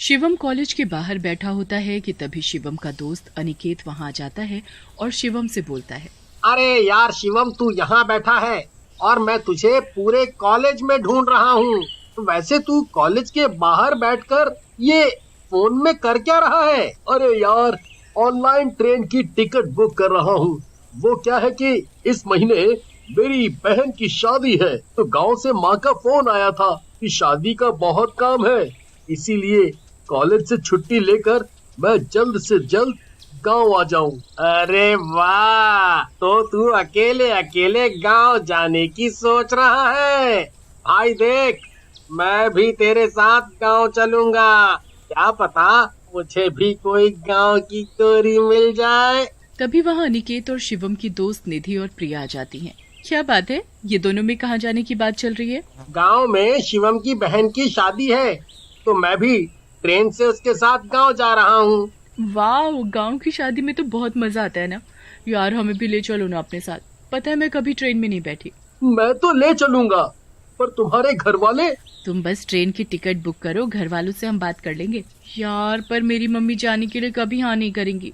Shivam college के बाहर बैठा होता है कि तभी शिवम का दोस्त अनिकेत वहां आ जाता है और शिवम से बोलता है, अरे यार शिवम, तू यहाँ बैठा है और मैं तुझे पूरे कॉलेज में ढूंढ रहा हूँ। वैसे तू कॉलेज के बाहर बैठकर ये फोन में कर क्या रहा है? अरे यार, ऑनलाइन ट्रेन की टिकट बुक कर रहा हूँ। वो क्या है कि इस महीने मेरी बहन की शादी है, तो गांव से माँ का फोन आया था कि शादी का बहुत काम है, इसीलिए कॉलेज से छुट्टी लेकर मैं जल्द से जल्द गांव आ जाऊं। अरे वाह, तो तू अकेले अकेले गांव जाने की सोच रहा है? भाई देख, मैं भी तेरे साथ गांव चलूंगा। क्या पता मुझे भी कोई गांव की गोरी मिल जाए। तभी वहाँ अनिकेत और शिवम की दोस्त निधि और प्रिया आ जाती हैं। क्या बात है, ये दोनों में कहाँ जाने की बात चल रही है? गांव में शिवम की बहन की शादी है, तो मैं भी ट्रेन से उसके साथ गांव जा रहा हूँ। वाह, गांव की शादी में तो बहुत मजा आता है ना यार, हमें भी ले चलो ना अपने साथ। पता है मैं कभी ट्रेन में नहीं बैठी। मैं तो ले चलूंगा, पर तुम्हारे घर वाले? तुम बस ट्रेन की टिकट बुक करो, घर वालों से हम बात कर लेंगे। यार पर मेरी मम्मी जाने के लिए कभी हाँ नहीं करेंगी।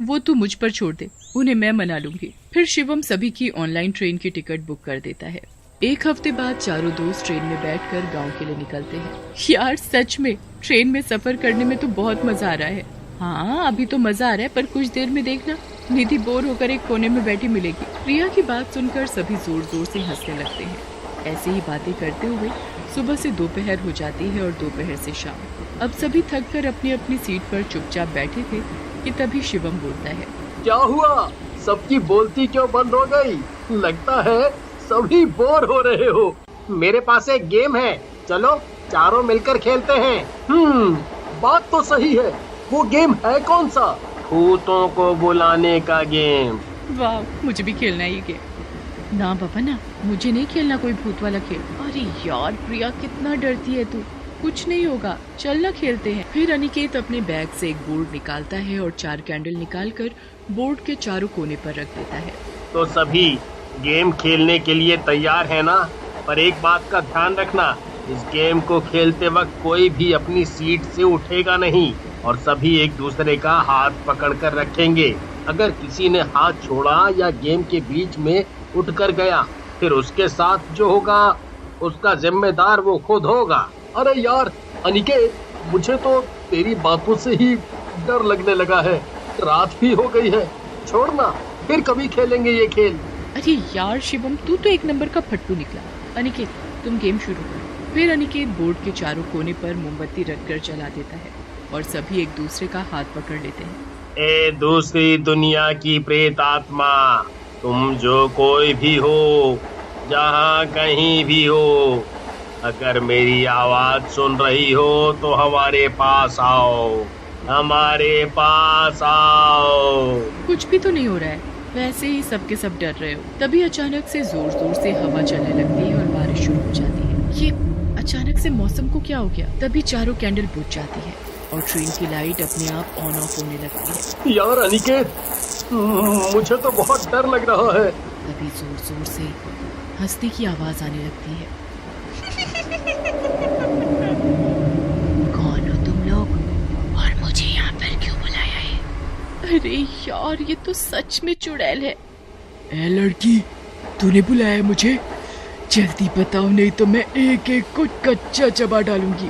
वो तू मुझ पर छोड़ दे, उन्हें मैं मना लूंगी। फिर शिवम सभी की ऑनलाइन ट्रेन की टिकट बुक कर देता है। एक हफ्ते बाद चारों दोस्त ट्रेन में बैठकर गांव के लिए निकलते हैं। यार सच में ट्रेन में सफर करने में तो बहुत मजा आ रहा है। हाँ अभी तो मजा आ रहा है, पर कुछ देर में देखना निधि बोर होकर एक कोने में बैठी मिलेगी। प्रिया की बात सुनकर सभी जोर जोर से हंसने लगते हैं। ऐसे ही बातें करते हुए सुबह से दोपहर हो जाती है और दोपहर से शाम। अब सभी थक कर अपनी अपनी सीट पर चुपचाप बैठे थे कि तभी शिवम बोलता है, क्या हुआ? सबकी बोलती क्यों बंद हो गई? लगता है सभी बोर हो रहे हो। मेरे पास एक गेम है, चलो चारों मिलकर खेलते हैं। बात तो सही है। वो गेम है कौन सा? भूतों को बुलाने का गेम। वाह, मुझे भी खेलना है ये गेम। ना पापा ना, मुझे नहीं खेलना कोई भूत वाला खेल। अरे यार प्रिया, कितना डरती है तू। कुछ नहीं होगा, चल ना खेलते हैं। फिर अनिकेत अपने बैग से एक बोर्ड निकालता है और 4 कैंडल निकालकर बोर्ड के चारों कोने पर रख देता है। तो सभी गेम खेलने के लिए तैयार है ना? पर एक बात का ध्यान रखना, इस गेम को खेलते वक्त कोई भी अपनी सीट से उठेगा नहीं और सभी एक दूसरे का हाथ पकड़कर रखेंगे। अगर किसी ने हाथ छोड़ा या गेम के बीच में उठकर गया, फिर उसके साथ जो होगा उसका जिम्मेदार वो खुद होगा। अरे यार अनिकेत, मुझे तो तेरी बातों से ही डर लगने लगा है। रात भी हो गई है, छोड़ना, फिर कभी खेलेंगे ये खेल। अरे यार शिवम, तू तो एक नंबर का फट्टू निकला। अनिकेत तुम गेम शुरू करो। फिर अनिकेत बोर्ड के चारों कोने पर मोमबत्ती रखकर जला देता है और सभी एक दूसरे का हाथ पकड़ लेते हैं। ए दूसरी दुनिया की प्रेत आत्मा, तुम जो कोई भी हो, जहाँ कहीं भी हो, अगर मेरी आवाज सुन रही हो तो हमारे पास आओ, हमारे पास आओ। कुछ भी तो नहीं हो रहा है, वैसे ही सबके सब डर रहे हो। तभी अचानक से जोर जोर से हवा चलने लगती है और बारिश शुरू हो जाती है। ये अचानक से मौसम को क्या हो गया? तभी चारों कैंडल बुझ जाती है और ट्रेन की लाइट अपने आप ऑन ऑफ होने लगती है। यार अनिकेत, मुझे तो बहुत डर लग रहा है। तभी जोर जोर से हंसने की आवाज आने लगती है। कौन हो तुम लोग और मुझे यहाँ पर क्यों बुलाया है? अरे यार, ये तो सच में चुड़ैल है। ए लड़की, तूने बुलाया मुझे? जल्दी बताओ, नहीं तो मैं एक एक को कच्चा चबा डालूंगी।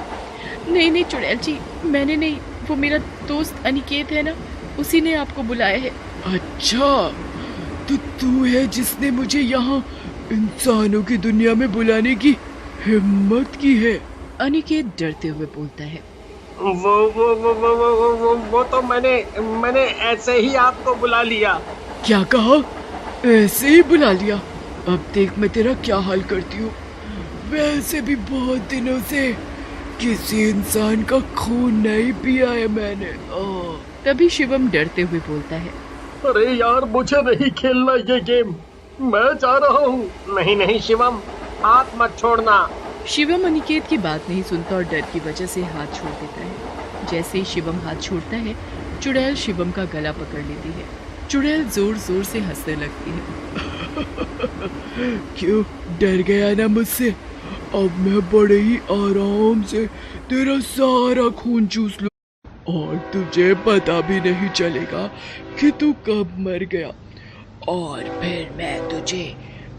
नहीं नहीं चुड़ैल जी, मैंने नहीं, वो मेरा दोस्त अनिकेत है ना, उसी ने आपको बुलाया है। अच्छा, तो तू है जिसने मुझे यहाँ इंसानों की दुनिया में बुलाने की हिम्मत की है? अनिकेत डरते हुए बोलता है। वो तो मैंने ऐसे ही आपको बुला लिया। क्या कहा? ऐसे ही बुला लिया? अब देख मैं तेरा क्या हाल करती हूँ। वैसे भी बहुत दिनों से किसी इंसान का खून नहीं पिया है मैंने। तभी शिवम डरते हुए बोलता है, अरे यार, मुझे नहीं खेलना ये गेम, मैं जा रहा हूँ। नहीं नहीं शिवम, हाथ मत छोड़ना। शिवम अनिकेत की बात नहीं सुनता और डर की वजह से हाथ छोड़ देता है। जैसे ही शिवम हाथ छोड़ता है, चुड़ैल शिवम का गला पकड़ लेती है। चुड़ैल जोर जोर से हंसने लगती है। क्यों, डर गया ना मुझसे? अब मैं बड़े ही आराम से तेरा सारा खून चूस लूं और तुझे पता भी नहीं चलेगा कि तू कब मर गया, और फिर मैं तुझे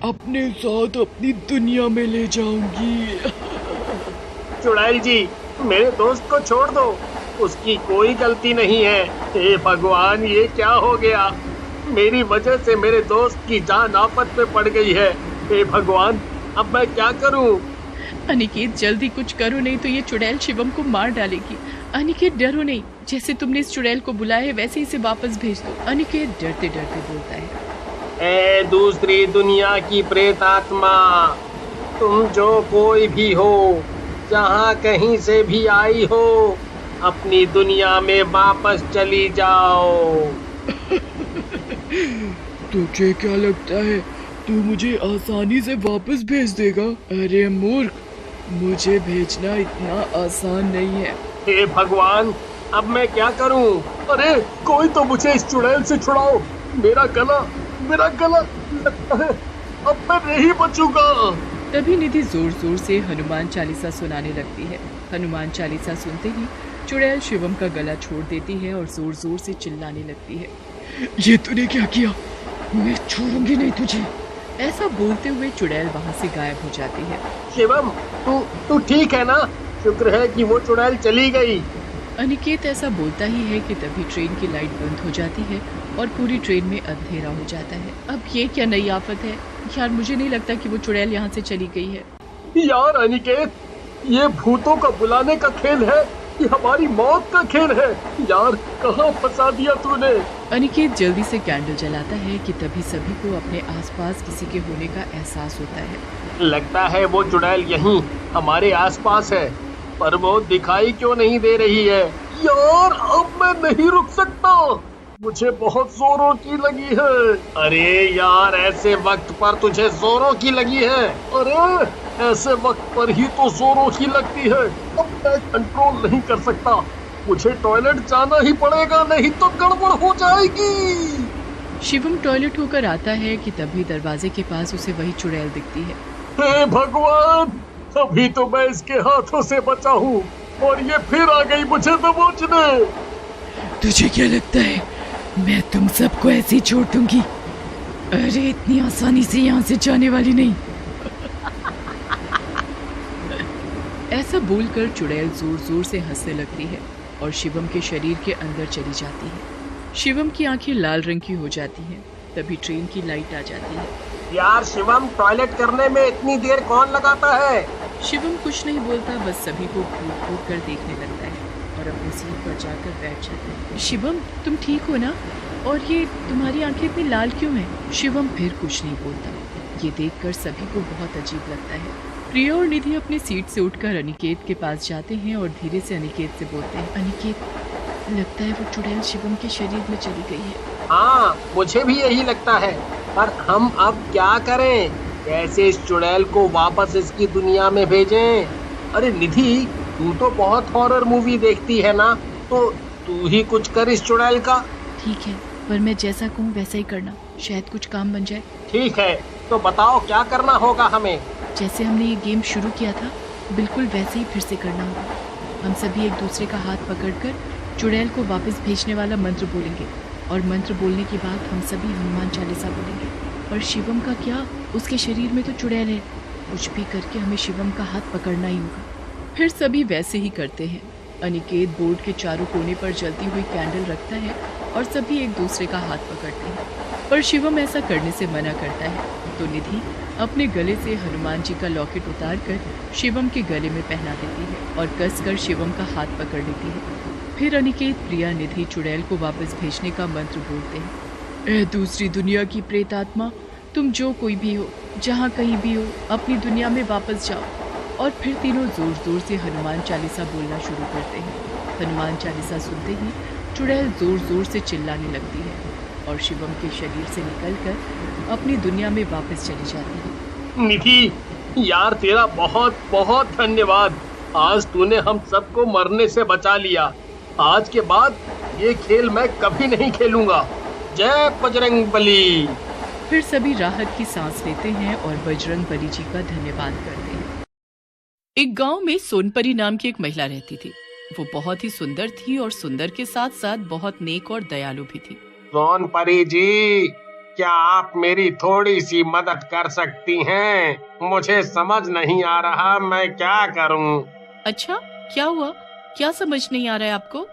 अपने साथ अपनी दुनिया में ले जाऊंगी। चुड़ैल जी, मेरे दोस्त को छोड़ दो, उसकी कोई गलती नहीं है। हे भगवान, ये क्या हो गया? मेरी वजह से मेरे दोस्त की जान आफत में पड़ गई है। हे भगवान, अब मैं क्या करूं? अनिकेत जल्दी कुछ करो, नहीं तो ये चुड़ैल शिवम को मार डालेगी। अनिकेत डरो नहीं, जैसे तुमने इस चुड़ैल को बुलाया है वैसे ही इसे वापस भेज दो। अनिकेत डरते डरते बोलता है। ए दूसरी दुनिया की प्रेत आत्मा, तुम जो कोई भी हो, जहाँ कहीं से भी आई हो, अपनी दुनिया में वापस चली जाओ। तुझे क्या लगता है तू मुझे आसानी से वापस भेज देगा? अरे मूर्ख, मुझे भेजना इतना आसान नहीं है। हे भगवान, अब मैं क्या करूं? अरे कोई तो मुझे इस चुड़ैल से छुड़ाओ। मेरा गला लगता है अब मैं नहीं बचूंगा। तभी निधि जोर जोर से हनुमान चालीसा सुनाने लगती है। हनुमान चालीसा सुनते ही चुड़ैल शिवम का गला छोड़ देती है और जोर जोर से चिल्लाने लगती है। ये तूने क्या किया? मैं छोड़ूंगी नहीं तुझे। ऐसा बोलते हुए चुड़ैल वहाँ से गायब हो जाती है। शिवम, तू ठीक है ना? शुक्र है कि वो चुड़ैल चली गई। अनिकेत ऐसा बोलता ही है कि तभी ट्रेन की लाइट बंद हो जाती है और पूरी ट्रेन में अंधेरा हो जाता है। अब ये क्या नई आफत है यार, मुझे नहीं लगता कि वो चुड़ैल यहाँ से चली गई है। यार अनिकेत, ये भूतों का बुलाने का खेल है, ये हमारी मौत का खेल है। यार कहाँ फंसा दिया तूने? अनिकेत जल्दी से कैंडल जलाता है कि तभी सभी को अपने आसपास किसी के होने का एहसास होता है। लगता है वो चुड़ैल यहीं हमारे आसपास है, पर वो दिखाई क्यों नहीं दे रही है? यार अब मैं नहीं रुक सकता, मुझे बहुत जोरों की लगी है। अरे यार, ऐसे वक्त पर तुझे जोरों की लगी है? अरे ऐसे वक्त पर ही तो जोरों की लगती है। अब मैं कंट्रोल नहीं कर सकता, मुझे टॉयलेट जाना ही पड़ेगा, नहीं तो गड़बड़ हो जाएगी। शिवम टॉयलेट होकर आता है कि तभी दरवाजे के पास उसे वही चुड़ैल दिखती है। हे भगवान, अभी तो मैं इसके हाथों से बचा हूँ और ये फिर आ गई मुझे दबोचने। तुझे क्या लगता है मैं तुम सबको ऐसे ही छोड़ दूंगी? अरे इतनी आसानी से यहाँ से जाने वाली नहीं। ऐसा बोलकर चुड़ैल जोर जोर से हंसने लगती है और शिवम के शरीर के अंदर चली जाती है। शिवम की आंखें लाल रंग की हो जाती हैं। तभी ट्रेन की लाइट आ जाती है। यार शिवम, टॉयलेट करने में इतनी देर कौन लगाता है? शिवम कुछ नहीं बोलता, बस सभी को घूर घूर कर देखने लगता है और अपनी सीट पर जाकर बैठ जाता है। शिवम, तुम ठीक हो ना? और ये तुम्हारी आंखें इतनी लाल क्यों हैं? शिवम फिर कुछ नहीं बोलता। ये देखकर सभी को बहुत अजीब लगता है। प्रिया और निधि अपनी सीट से उठकर अनिकेत के पास जाते हैं और धीरे से अनिकेत से बोलते हैं। अनिकेत, लगता है वो चुड़ैल शिवम के शरीर में चली गई है। हाँ, मुझे भी यही लगता है, पर हम अब क्या करें? कैसे इस चुड़ैल को वापस इसकी दुनिया में भेजें? अरे निधि, तू तो बहुत हॉरर मूवी देखती है ना, तो तू ही कुछ कर इस चुड़ैल का। ठीक है, पर मैं जैसा कहूँ वैसा ही करना, शायद कुछ काम बन जाए। ठीक है, तो बताओ क्या करना होगा हमें? जैसे हमने ये गेम शुरू किया था, बिल्कुल वैसे ही फिर से करना होगा। हम सभी एक दूसरे का हाथ पकड़कर चुड़ैल को वापस भेजने वाला मंत्र बोलेंगे और मंत्र बोलने के बाद हम सभी हनुमान चालीसा बोलेंगे। और शिवम का क्या, उसके शरीर में तो चुड़ैल है, कुछ भी करके हमें शिवम का हाथ पकड़ना ही होगा। फिर सभी वैसे ही करते हैं। अनिकेत बोर्ड के चारों कोने पर जलती हुई कैंडल रखता है और सभी एक दूसरे का हाथ पकड़ते हैं, पर शिवम ऐसा करने से मना करता है। तो निधि अपने गले से हनुमान जी का लॉकेट उतारकर शिवम के गले में पहना देती है और कसकर शिवम का हाथ पकड़ लेती है। फिर अनिकेत, प्रिया, निधि चुड़ैल को वापस भेजने का मंत्र बोलते हैं। ए दूसरी दुनिया की प्रेत आत्मा, तुम जो कोई भी हो, जहाँ कहीं भी हो, अपनी दुनिया में वापस जाओ। और फिर तीनों जोर जोर से हनुमान चालीसा बोलना शुरू करते हैं। हनुमान चालीसा सुनते ही चुड़ैल जोर जोर से चिल्लाने लगती है और शिवम के शरीर से निकलकर अपनी दुनिया में वापस चली जाती है। निधि, यार तेरा बहुत बहुत धन्यवाद। आज तूने हम सबको मरने से बचा लिया। आज के बाद ये खेल मैं कभी नहीं खेलूंगा। जय बजरंग बली। फिर सभी राहत की सांस लेते हैं और बजरंग बली जी का धन्यवाद करते हैं। एक गांव में सोनपरी नाम की एक महिला रहती थी। वो बहुत ही सुंदर थी और सुंदर के साथ साथ बहुत नेक और दयालु भी थी। सोनपरी जी, क्या आप मेरी थोड़ी सी मदद कर सकती हैं? मुझे समझ नहीं आ रहा मैं क्या करूं। अच्छा, क्या हुआ? क्या समझ नहीं आ रहा है आपको?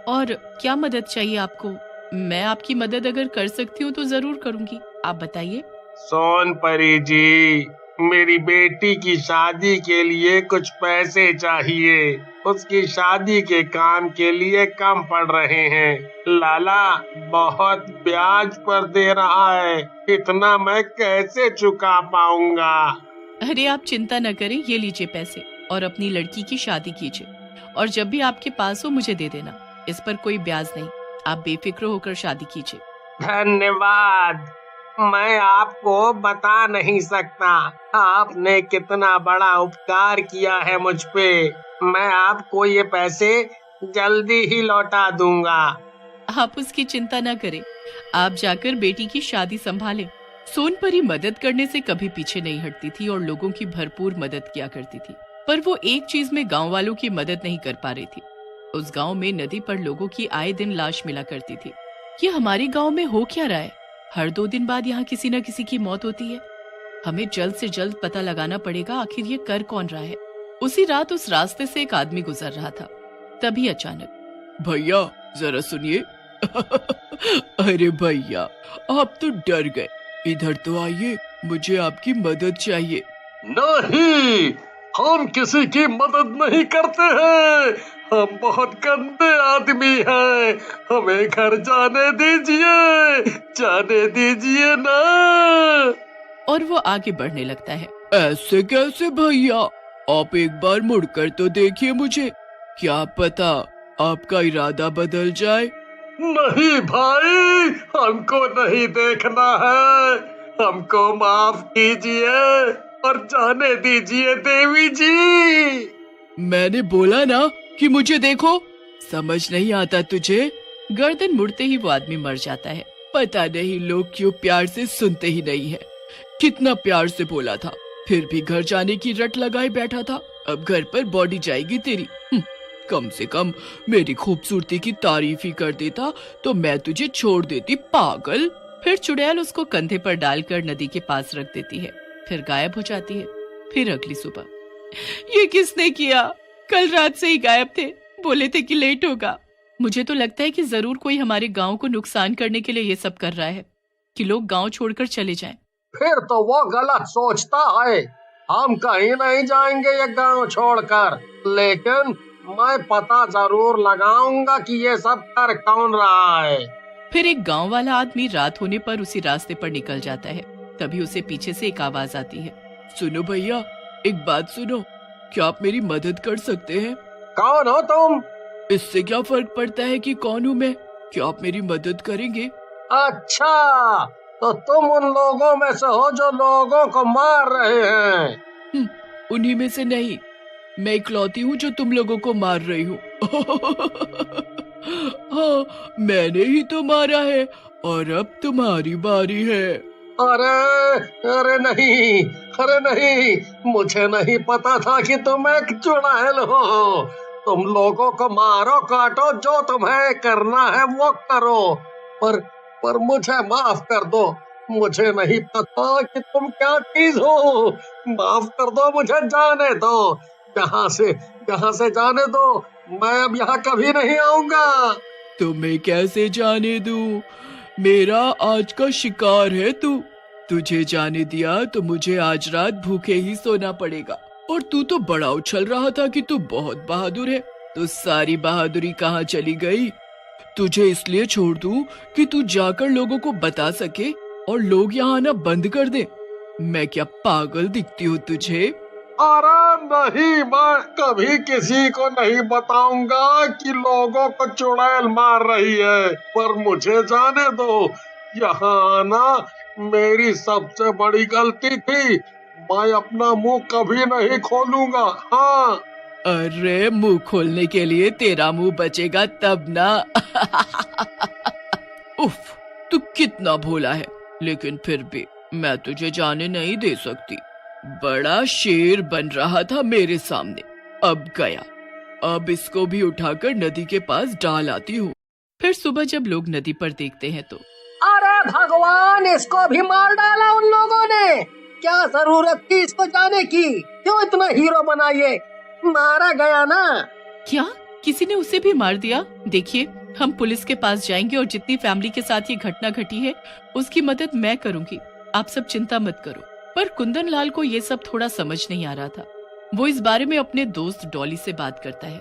और क्या मदद चाहिए आपको? मैं आपकी मदद अगर कर सकती हूँ तो जरूर करूंगी। आप बताइए। सोनपरी जी, मेरी बेटी की शादी के लिए कुछ पैसे चाहिए। उसकी शादी के काम के लिए कम पड़ रहे हैं। लाला बहुत ब्याज पर दे रहा है, इतना मैं कैसे चुका पाऊंगा? अरे आप चिंता न करें, ये लीजिए पैसे और अपनी लड़की की शादी कीजिए। और जब भी आपके पास हो मुझे दे देना। इस पर कोई ब्याज नहीं। आप बेफिक्र होकर शादी कीजिए। धन्यवाद। मैं आपको बता नहीं सकता आपने कितना बड़ा उपकार किया है मुझ पे। मैं आपको ये पैसे जल्दी ही लौटा दूंगा। आप उसकी चिंता न करें। आप जाकर बेटी की शादी संभालें। सोनपरी मदद करने से कभी पीछे नहीं हटती थी और लोगों की भरपूर मदद किया करती थी। पर वो एक चीज में गांव वालों की मदद नहीं कर पा रही थी। उस गांव में नदी पर लोगों की आए दिन लाश मिला करती थी। ये हमारे गांव में हो क्या रहा है? हर 2 दिन बाद यहाँ किसी न किसी की मौत होती है। हमें जल्द से जल्द पता लगाना पड़ेगा आखिर ये कर कौन रहा है। उसी रात उस रास्ते से एक आदमी गुजर रहा था। तभी अचानक, भैया जरा सुनिए। अरे भैया, आप तो डर गए। इधर तो आइए, मुझे आपकी मदद चाहिए। नहीं, हम किसी की मदद नहीं करते हैं। हम बहुत गंदे आदमी हैं। हमें घर जाने दीजिए ना। और वो आगे बढ़ने लगता है। ऐसे कैसे भैया? आप एक बार मुड़कर तो देखिए मुझे, क्या पता आपका इरादा बदल जाए। नहीं भाई, हमको नहीं देखना है। हमको माफ कीजिए और जाने दीजिए देवी जी। मैंने बोला ना कि मुझे देखो। समझ नहीं आता तुझे? गर्दन मुड़ते ही वो आदमी मर जाता है। पता नहीं लोग क्यों प्यार से सुनते ही नहीं है। कितना प्यार से बोला था, फिर भी घर जाने की रट लगाए बैठा था। अब घर पर बॉडी जाएगी तेरी। कम से कम मेरी खूबसूरती की तारीफ ही कर देता तो मैं तुझे छोड़ देती, पागल। फिर चुड़ैल उसको कंधे पर डालकर नदी के पास रख देती है, फिर गायब हो जाती है। फिर अगली सुबह, ये किसने किया? कल रात से ही गायब थे, बोले थे कि लेट होगा। मुझे तो लगता है कि जरूर कोई हमारे गांव को नुकसान करने के लिए ये सब कर रहा है कि लोग गांव छोड़कर चले जाएं। फिर तो वो गलत सोचता है। हम कहीं नहीं जाएंगे ये गांव छोड़कर, लेकिन मैं पता जरूर लगाऊंगा कि ये सब कर कौन रहा है। फिर एक गांव वाला आदमी रात होने पर उसी रास्ते पर निकल जाता है। तभी उसे पीछे से एक आवाज आती है। सुनो भैया, एक बात सुनो, क्या आप मेरी मदद कर सकते हैं? कौन हो तुम? इससे क्या फर्क पड़ता है कि कौन हूँ मैं? क्या आप मेरी मदद करेंगे? अच्छा, तो तुम उन लोगों में से हो जो लोगों को मार रहे हैं? उन्हीं में से नहीं, मैं इकलौती हूँ जो तुम लोगों को मार रही हूँ। हाँ, मैंने ही तो मारा है और अब तुम्हारी बारी है। अरे नहीं, मुझे नहीं पता था कि तुम एक चुड़ैल हो। तुम लोगों को मारो काटो, जो तुम्हें करना है वो करो, पर मुझे माफ कर दो। मुझे नहीं पता कि तुम क्या चीज हो। माफ कर दो, मुझे जाने दो। यहाँ से जाने दो। मैं अब यहाँ कभी नहीं आऊंगा। तुम्हें कैसे जाने दूं? मेरा आज का शिकार है तू। तुझे जाने दिया तो मुझे आज रात भूखे ही सोना पड़ेगा। और तू तो बड़ा उछल रहा था कि तू बहुत बहादुर है, तो सारी बहादुरी कहाँ चली गई? तुझे इसलिए छोड़ दूं कि तू जाकर लोगों को बता सके और लोग यहाँ आना बंद कर दे। मैं क्या पागल दिखती हूँ तुझे? अरे नहीं, मैं कभी किसी को नहीं बताऊंगा कि लोगों को चुड़ैल मार रही है। पर मुझे जाने दो। यहाँ आना मेरी सबसे बड़ी गलती थी। मैं अपना मुंह कभी नहीं खोलूंगा। हाँ। अरे मुंह खोलने के लिए तेरा मुंह बचेगा तब ना। उफ, तू कितना भोला है, लेकिन फिर भी मैं तुझे जाने नहीं दे सकती। बड़ा शेर बन रहा था मेरे सामने, अब गया। अब इसको भी उठाकर नदी के पास डाल आती हूँ। फिर सुबह जब लोग नदी पर देखते हैं तो अरे भगवान, इसको भी मार डाला उन लोगों ने। क्या जरूरत थी इसको जाने की? क्यों इतना हीरो बना ये? मारा गया ना। क्या किसी ने उसे भी मार दिया? देखिए, हम पुलिस के पास जाएंगे और जितनी फैमिली के साथ ये घटना घटी है उसकी मदद मैं करूंगी। आप सब चिंता मत करो। पर कुंदन लाल को ये सब थोड़ा समझ नहीं आ रहा था। वो इस बारे में अपने दोस्त डॉली से बात करता है।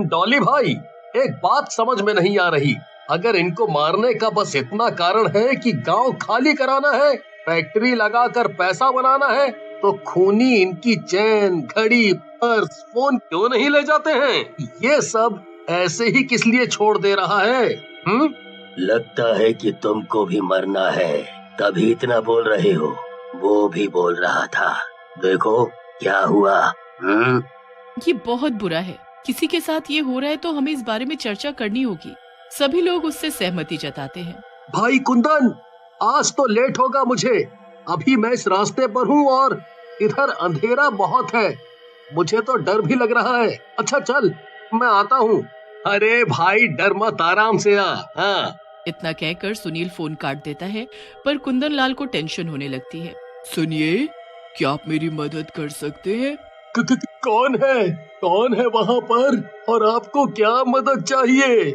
डॉली भाई, एक बात समझ में नहीं आ रही। अगर इनको मारने का बस इतना कारण है कि गांव खाली कराना है, फैक्ट्री लगाकर पैसा बनाना है, तो खूनी इनकी चैन, घड़ी, पर्स, फोन क्यों नहीं ले जाते हैं? ये सब ऐसे ही किस लिए छोड़ दे रहा है? लगता है कि तुमको भी मरना है, तभी इतना बोल रहे हो। वो भी बोल रहा था, देखो क्या हुआ। ये बहुत बुरा है। किसी के साथ ये हो रहा है तो हमें इस बारे में चर्चा करनी होगी। सभी लोग उससे सहमति जताते हैं। भाई कुंदन, आज तो लेट होगा मुझे। अभी मैं इस रास्ते पर हूँ और इधर अंधेरा बहुत है। मुझे तो डर भी लग रहा है। अच्छा चल, मैं आता हूँ। अरे भाई डर मत, आराम से आ। हाँ। इतना कहकर सुनील फोन काट देता है, पर कुंदन लाल को टेंशन होने लगती है। सुनिए, क्या आप मेरी मदद कर सकते हैं? कौन है? कौन है वहाँ पर? और आपको क्या मदद चाहिए?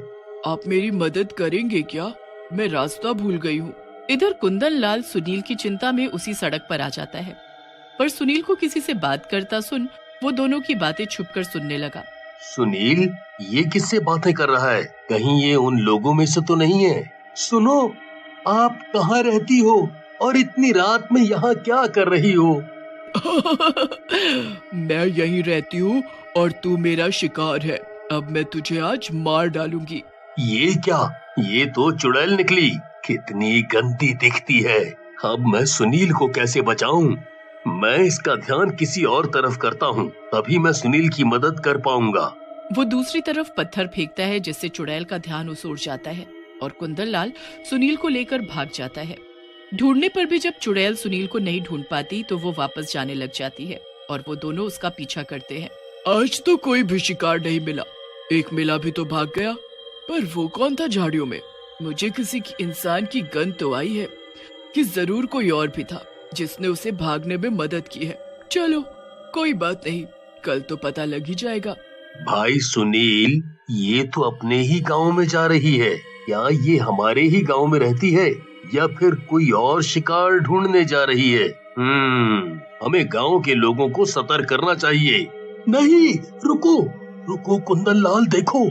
आप मेरी मदद करेंगे क्या? मैं रास्ता भूल गई हूँ। इधर कुंदन लाल सुनील की चिंता में उसी सड़क पर आ जाता है, पर सुनील को किसी से बात करता सुन वो दोनों की बातें छुपकर सुनने लगा। सुनील, ये किससे बातें कर रहा है? कहीं ये उन लोगों में से तो नहीं है? सुनो, आप कहाँ रहती हो और इतनी रात में यहाँ क्या कर रही हो? मैं यहीं रहती हूँ और तू मेरा शिकार है। अब मैं तुझे आज मार डालूंगी। ये क्या? ये तो चुड़ैल निकली। कितनी गंदी दिखती है। अब मैं सुनील को कैसे बचाऊं? मैं इसका ध्यान किसी और तरफ करता हूँ, तभी मैं सुनील की मदद कर पाऊंगा। वो दूसरी तरफ पत्थर फेंकता है जिससे चुड़ैल का ध्यान उस ओर जाता है और कुंदन लाल सुनील को लेकर भाग जाता है। ढूंढने पर भी जब चुड़ैल सुनील को नहीं ढूंढ पाती तो वो वापस जाने लग जाती है और वो दोनों उसका पीछा करते हैं। आज तो कोई भी शिकार नहीं मिला। एक मिला भी तो भाग गया, पर वो कौन था झाड़ियों में? मुझे किसी इंसान की गंध तो आई है कि जरूर कोई और भी था जिसने उसे भागने में मदद की है। चलो कोई बात नहीं, कल तो पता लग ही जाएगा। भाई सुनील, ये तो अपने ही गांव में जा रही है। क्या ये हमारे ही गांव में रहती है या फिर कोई और शिकार ढूंढने जा रही है? हमें गांव के लोगों को सतर्क करना चाहिए। नहीं, रुको रुको कुंदन लाल, देखो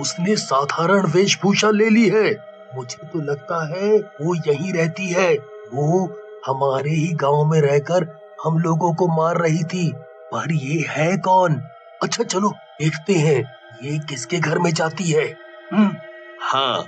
उसने साधारण वेशभूषा ले ली है। मुझे तो लगता है वो यहीं रहती है। वो हमारे ही गांव में रहकर हम लोगों को मार रही थी, पर ये है कौन? अच्छा चलो देखते हैं ये किसके घर में जाती है। हाँ,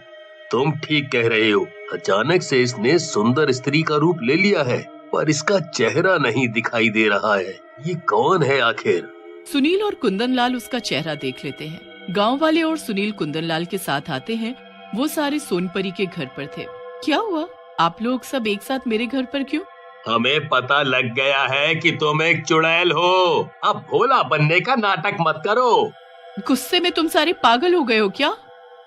तुम ठीक कह रहे हो। अचानक से इसने सुंदर स्त्री का रूप ले लिया है, पर इसका चेहरा नहीं दिखाई दे रहा है। ये कौन है आखिर? सुनील और कुंदन लाल उसका चेहरा देख लेते हैं। गांव वाले और सुनील कुंदन लाल के साथ आते हैं। वो सारे सोनपरी के घर पर थे। क्या हुआ? आप लोग सब एक साथ मेरे घर पर क्यों? हमें पता लग गया है कि तुम एक चुड़ैल हो। अब भोला बनने का नाटक मत करो। गुस्से में तुम सारे पागल हो गए हो क्या?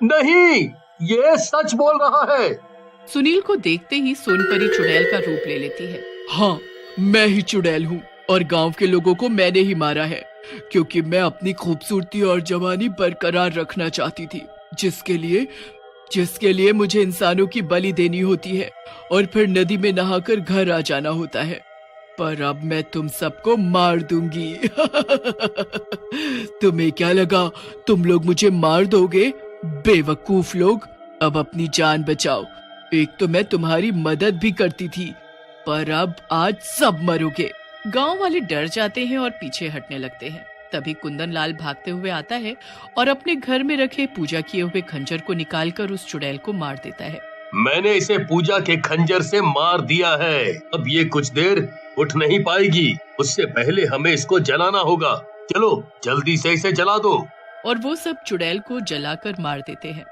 नहीं, ये सच बोल रहा है। सुनील को देखते ही सोनपरी चुड़ैल का रूप ले लेती है। हाँ, मैं ही चुड़ैल हूँ और गांव के लोगों को मैंने ही मारा है, क्योंकि मैं अपनी खूबसूरती और जवानी बरकरार रखना चाहती थी, जिसके लिए मुझे इंसानों की बलि देनी होती है और फिर नदी में नहाकर घर आ जाना होता है। पर अब मैं तुम सबको मार दूंगी। तुम्हें क्या लगा तुम लोग मुझे मार दोगे? बेवकूफ लोग, अब अपनी जान बचाओ। एक तो मैं तुम्हारी मदद भी करती थी, पर अब आज सब मरोगे। गांव वाले डर जाते हैं और पीछे हटने लगते हैं। तभी कुंदन लाल भागते हुए आता है और अपने घर में रखे पूजा किए हुए खंजर को निकालकर उस चुड़ैल को मार देता है। मैंने इसे पूजा के खंजर से मार दिया है। अब ये कुछ देर उठ नहीं पाएगी। उससे पहले हमें इसको जलाना होगा। चलो जल्दी से इसे जला दो। और वो सब चुड़ैल को जलाकर मार देते हैं।